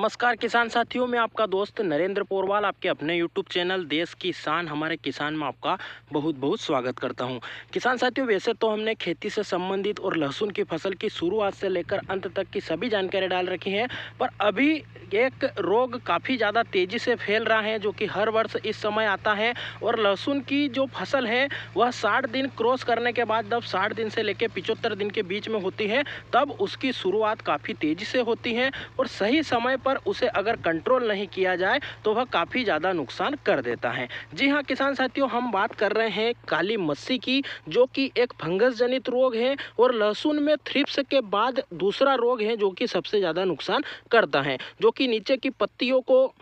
नमस्कार किसान साथियों, मैं आपका दोस्त नरेंद्र पोरवाल आपके अपने यूट्यूब चैनल देश की शान हमारे किसान में आपका बहुत बहुत स्वागत करता हूं। किसान साथियों, वैसे तो हमने खेती से संबंधित और लहसुन की फसल की शुरुआत से लेकर अंत तक की सभी जानकारी डाल रखी है, पर अभी एक रोग काफ़ी ज़्यादा तेज़ी से फैल रहा है जो कि हर वर्ष इस समय आता है। और लहसुन की जो फसल है वह 60 दिन क्रॉस करने के बाद, जब 60 दिन से लेकर 75 दिन के बीच में होती है, तब उसकी शुरुआत काफ़ी तेज़ी से होती है और सही समय पर उसे अगर कंट्रोल नहीं किया जाए तो वह काफ़ी ज़्यादा नुकसान कर देता है। जी हाँ किसान साथियों, हम बात कर रहे हैं काली मस्सी की, जो कि एक फंगस जनित रोग है और लहसुन में थ्रिप्स के बाद दूसरा रोग है जो कि सबसे ज़्यादा नुकसान करता है, जो कि नीचे की पत्तियों को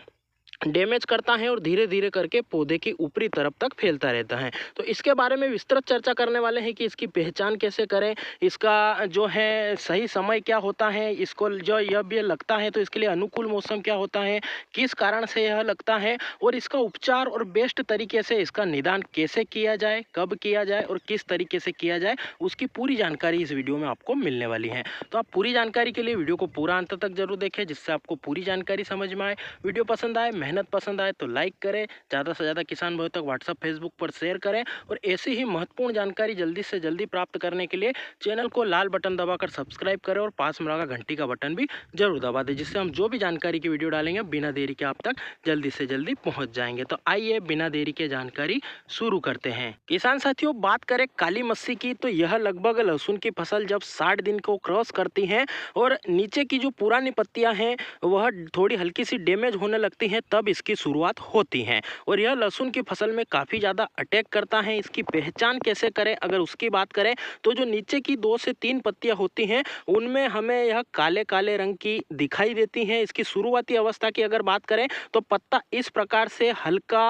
डैमेज करता है और धीरे धीरे करके पौधे की ऊपरी तरफ तक फैलता रहता है। तो इसके बारे में विस्तृत चर्चा करने वाले हैं कि इसकी पहचान कैसे करें, इसका जो है सही समय क्या होता है, इसको जो जब ये लगता है तो इसके लिए अनुकूल मौसम क्या होता है, किस कारण से यह लगता है और इसका उपचार और बेस्ट तरीके से इसका निदान कैसे किया जाए, कब किया जाए और किस तरीके से किया जाए, उसकी पूरी जानकारी इस वीडियो में आपको मिलने वाली है। तो आप पूरी जानकारी के लिए वीडियो को पूरा अंत तक जरूर देखें, जिससे आपको पूरी जानकारी समझ में आए। वीडियो पसंद आए, मेहनत पसंद आए तो लाइक करें, ज़्यादा से ज़्यादा किसान भाइयों तक व्हाट्सएप फेसबुक पर शेयर करें और ऐसी ही महत्वपूर्ण जानकारी जल्दी से जल्दी प्राप्त करने के लिए चैनल को लाल बटन दबाकर सब्सक्राइब करें और पास में लगा घंटी का बटन भी जरूर दबा दें, जिससे हम जो भी जानकारी की वीडियो डालेंगे बिना देरी के आप तक जल्दी से जल्दी पहुंच जाएंगे। तो आइए बिना देरी के जानकारी शुरू करते हैं। किसान साथियों, बात करें काली मस्सी की, तो यह लगभग लहसुन की फसल जब 60 दिन को क्रॉस करती है और नीचे की जो पुरानी पत्तियां हैं वह थोड़ी हल्की सी डैमेज होने लगती हैं, तब इसकी शुरुआत होती है और यह लहसुन की फसल में काफ़ी ज़्यादा अटैक करता है। इसकी पहचान कैसे करें, अगर उसकी बात करें तो जो नीचे की 2 से 3 पत्तियां होती हैं उनमें हमें यह काले काले रंग की दिखाई देती हैं। इसकी शुरुआती अवस्था की अगर बात करें तो पत्ता इस प्रकार से हल्का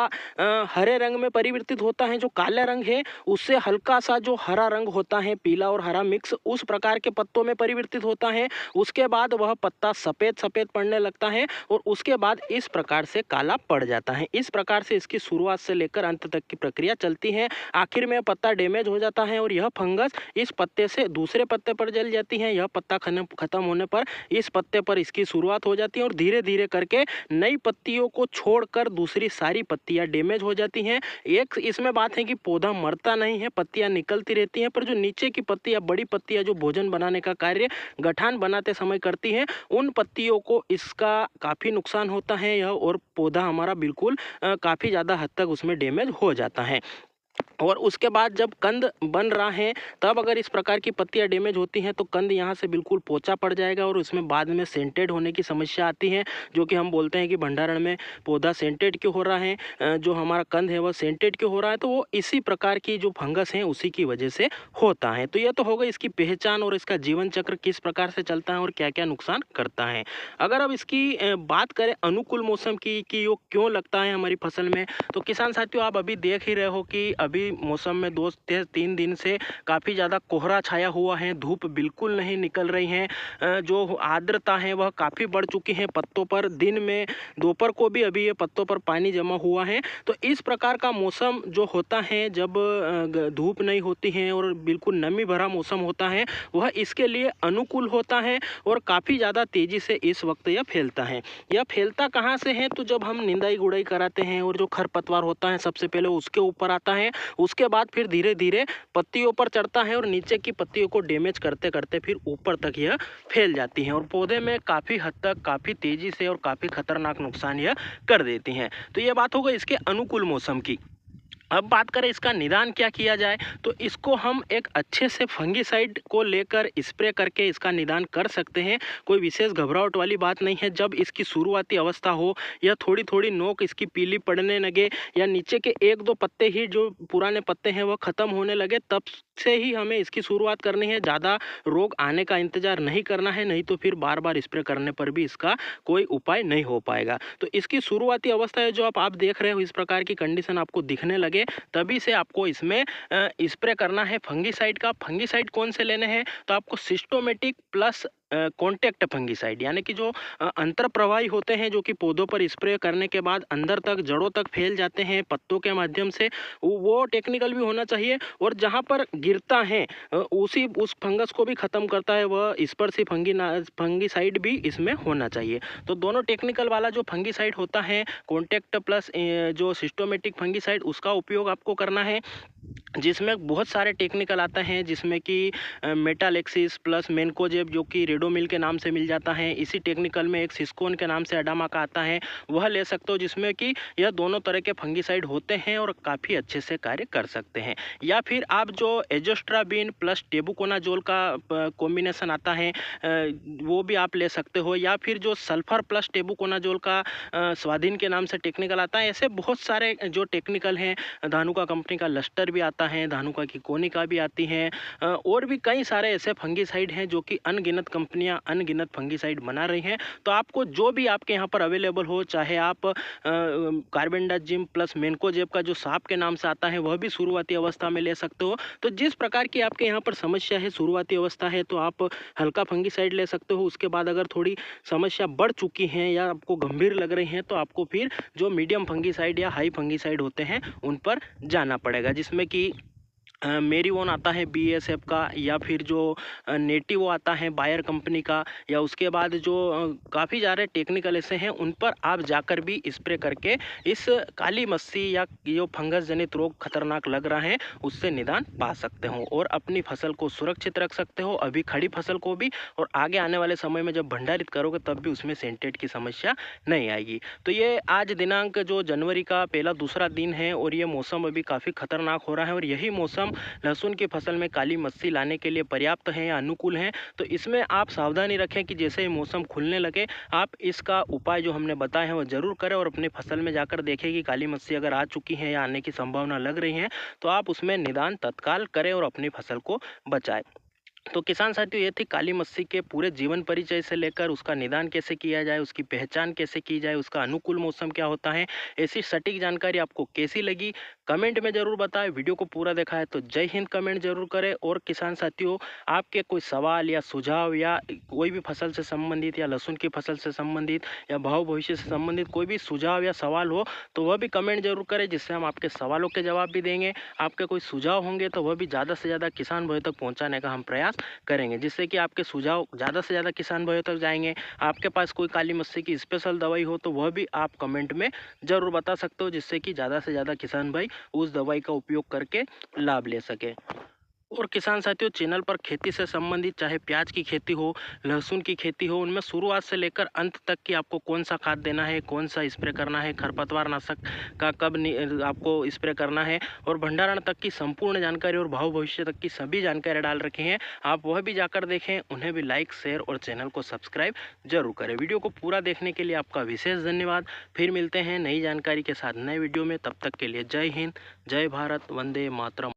हरे रंग में परिवर्तित होता है। जो काला रंग है उससे हल्का सा जो हरा रंग होता है, पीला और हरा मिक्स, उस प्रकार के पत्तों में परिवर्तित होता है। उसके बाद वह पत्ता सफ़ेद सफ़ेद पड़ने लगता है और उसके बाद इस प्रकार से काला पड़ जाता है। इस प्रकार से इसकी शुरुआत से लेकर अंत तक की प्रक्रिया चलती है। आखिर में पत्ता डैमेज हो जाता है और यह फंगस इस पत्ते से दूसरे पत्ते पर जल जाती है। यह पत्ता खत्म होने पर इस पत्ते पर इसकी शुरुआत हो जाती है और धीरे धीरे करके नई पत्तियों को छोड़कर दूसरी सारी पत्तियां डैमेज हो जाती हैं। एक इसमें बात है कि पौधा मरता नहीं है, पत्तियां निकलती रहती हैं, पर जो नीचे की पत्तियां, बड़ी पत्तियां जो भोजन बनाने का कार्य गठान बनाते समय करती हैं, उन पत्तियों को इसका काफ़ी नुकसान होता है यह, और पौधा हमारा बिल्कुल काफ़ी ज़्यादा हद तक उसमें डैमेज हो जाता है। और उसके बाद जब कंद बन रहा है तब अगर इस प्रकार की पत्तियां डैमेज होती हैं तो कंद यहाँ से बिल्कुल पोचा पड़ जाएगा और उसमें बाद में सेंटेड होने की समस्या आती है, जो कि हम बोलते हैं कि भंडारण में पौधा सेंटेड क्यों हो रहा है, जो हमारा कंद है वह सेंटेड क्यों हो रहा है, तो वो इसी प्रकार की जो फंगस है उसी की वजह से होता है। तो यह तो होगा इसकी पहचान और इसका जीवन चक्र किस प्रकार से चलता है और क्या क्या नुकसान करता है। अगर अब इसकी बात करें अनुकूल मौसम की कि वो क्यों लगता है हमारी फसल में, तो किसान साथियों आप अभी देख ही रहे हो कि अभी मौसम में 2 से 3 दिन से काफ़ी ज़्यादा कोहरा छाया हुआ है, धूप बिल्कुल नहीं निकल रही है, जो आर्द्रता है वह काफ़ी बढ़ चुकी है पत्तों पर। दिन में दोपहर को भी अभी ये पत्तों पर पानी जमा हुआ है। तो इस प्रकार का मौसम जो होता है जब धूप नहीं होती है और बिल्कुल नमी भरा मौसम होता है, वह इसके लिए अनुकूल होता है और काफ़ी ज़्यादा तेज़ी से इस वक्त यह फैलता है। यह फैलता कहाँ से है, तो जब हम निंदाई गुड़ाई कराते हैं और जो खरपतवार होता है सबसे पहले उसके ऊपर आता है, उसके बाद फिर धीरे धीरे पत्तियों पर चढ़ता है और नीचे की पत्तियों को डैमेज करते करते फिर ऊपर तक यह फैल जाती है और पौधे में काफ़ी हद तक, काफ़ी तेज़ी से और काफ़ी खतरनाक नुकसान यह कर देती हैं। तो ये बात हो गई इसके अनुकूल मौसम की। अब बात करें इसका निदान क्या किया जाए, तो इसको हम एक अच्छे से फंगीसाइड को लेकर स्प्रे करके इसका निदान कर सकते हैं। कोई विशेष घबराहट वाली बात नहीं है। जब इसकी शुरुआती अवस्था हो या थोड़ी थोड़ी नोक इसकी पीली पड़ने लगे या नीचे के 1-2 पत्ते ही जो पुराने पत्ते हैं वह ख़त्म होने लगे, तब से ही हमें इसकी शुरुआत करनी है। ज़्यादा रोग आने का इंतज़ार नहीं करना है, नहीं तो फिर बार बार स्प्रे करने पर भी इसका कोई उपाय नहीं हो पाएगा। तो इसकी शुरुआती अवस्था है जो आप देख रहे हो, इस प्रकार की कंडीशन आपको दिखने लगे तभी से आपको इसमें स्प्रे करना है फंगीसाइड का। फंगीसाइड कौन से लेने हैं, तो आपको सिस्टोमेटिक प्लस कॉन्टैक्ट फंगिसाइड, यानी कि जो अंतर प्रवाही होते हैं जो कि पौधों पर स्प्रे करने के बाद अंदर तक जड़ों तक फैल जाते हैं पत्तों के माध्यम से, वो टेक्निकल भी होना चाहिए। और जहाँ पर गिरता है उसी उस फंगस को भी ख़त्म करता है वह स्पर्शी फंगिसाइड भी इसमें होना चाहिए। तो दोनों टेक्निकल वाला जो फंगिसाइड होता है कॉन्टैक्ट प्लस जो सिस्टोमेटिक फंगिसाइड, उसका उपयोग आपको करना है, जिसमें बहुत सारे टेक्निकल आते हैं, जिसमें कि मेटालेक्सिस प्लस मेनकोजेब जो कि रेडोमिल के नाम से मिल जाता है। इसी टेक्निकल में एक सिस्कोन के नाम से अडामा का आता है, वह ले सकते हो, जिसमें कि यह दोनों तरह के फंगिसाइड होते हैं और काफ़ी अच्छे से कार्य कर सकते हैं। या फिर आप जो एजोस्ट्राबिन प्लस टेबुकोनाजोल का कॉम्बिनेशन आता है वो भी आप ले सकते हो। या फिर जो सल्फर प्लस टेबुकोनाजोल का स्वाधीन के नाम से टेक्निकल आता है। ऐसे बहुत सारे जो टेक्निकल हैं, धानुका कंपनी का लस्टर भी आता है, धानुका की कोनिका भी आती हैं, और भी कई सारे ऐसे फंगिसाइड हैं जो कि अनगिनत कंपनियां अनगिनत फंगिसाइड बना रही हैं। तो आपको जो भी आपके यहाँ पर अवेलेबल हो, चाहे आप कार्बेंडाजिम प्लस मेनकोजेब का जो सांप के नाम से आता है वह भी शुरुआती अवस्था में ले सकते हो। तो जिस प्रकार की आपके यहाँ पर समस्या है, शुरुआती अवस्था है, तो आप हल्का फंगिसाइड ले सकते हो। उसके बाद अगर थोड़ी समस्या बढ़ चुकी है या आपको गंभीर लग रही है तो आपको फिर जो मीडियम फंगिसाइड या हाई फंगिसाइड होते हैं उन पर जाना पड़ेगा, जिसमें कि मेरीवन आता है बीएसएफ का, या फिर जो नेटिव आता है बायर कंपनी का, या उसके बाद जो काफ़ी ज़्यादा टेक्निकल ऐसे हैं उन पर आप जाकर भी स्प्रे करके इस काली मस्सी या जो फंगस जनित रोग खतरनाक लग रहा है उससे निदान पा सकते हो और अपनी फसल को सुरक्षित रख सकते हो, अभी खड़ी फसल को भी, और आगे आने वाले समय में जब भंडारित करोगे तब भी उसमें सेंटेट की समस्या नहीं आएगी। तो ये आज दिनांक जो जनवरी का पहला दूसरा दिन है और ये मौसम अभी काफ़ी खतरनाक हो रहा है, और यही मौसम लहसुन की फसल में काली मस्सी लाने के लिए पर्याप्त है या अनुकूल है। तो इसमें आप सावधानी रखें कि जैसे ही मौसम खुलने लगे आप इसका उपाय जो हमने बताए हैं वो जरूर करें, और अपने फसल में जाकर देखें कि काली मस्सी अगर आ चुकी है या आने की संभावना लग रही है तो आप उसमें निदान तत्काल करें और अपनी फसल को बचाएं। तो किसान साथियों, ये थी काली मस्सी के पूरे जीवन परिचय से लेकर उसका निदान कैसे किया जाए, उसकी पहचान कैसे की जाए, उसका अनुकूल मौसम क्या होता है, ऐसी सटीक जानकारी आपको कैसी लगी कमेंट में ज़रूर बताएं। वीडियो को पूरा देखा है तो जय हिंद कमेंट जरूर करें। और किसान साथियों, आपके कोई सवाल या सुझाव या कोई भी फसल से संबंधित या लहसुन की फसल से संबंधित या भाव भविष्य से संबंधित कोई भी सुझाव या सवाल हो तो वह भी कमेंट जरूर करें, जिससे हम आपके सवालों के जवाब भी देंगे। आपके कोई सुझाव होंगे तो वह भी ज़्यादा से ज़्यादा किसान भाइयों तक पहुँचाने का हम प्रयास करेंगे, जिससे कि आपके सुझाव ज़्यादा से ज़्यादा किसान भाइयों तक जाएंगे। आपके पास कोई काली मस्सी की स्पेशल दवाई हो तो वह भी आप कमेंट में ज़रूर बता सकते हो, जिससे कि ज़्यादा से ज़्यादा किसान भाई उस दवाई का उपयोग करके लाभ ले सके। और किसान साथियों, चैनल पर खेती से संबंधित चाहे प्याज की खेती हो, लहसुन की खेती हो, उनमें शुरुआत से लेकर अंत तक कि आपको कौन सा खाद देना है, कौन सा स्प्रे करना है, खरपतवार नाशक का कब आपको स्प्रे करना है, और भंडारण तक की संपूर्ण जानकारी और भाव भविष्य तक की सभी जानकारी डाल रखी हैं। आप वह भी जाकर देखें, उन्हें भी लाइक शेयर और चैनल को सब्सक्राइब जरूर करें। वीडियो को पूरा देखने के लिए आपका विशेष धन्यवाद। फिर मिलते हैं नई जानकारी के साथ नए वीडियो में, तब तक के लिए जय हिंद, जय भारत, वंदे मातरम।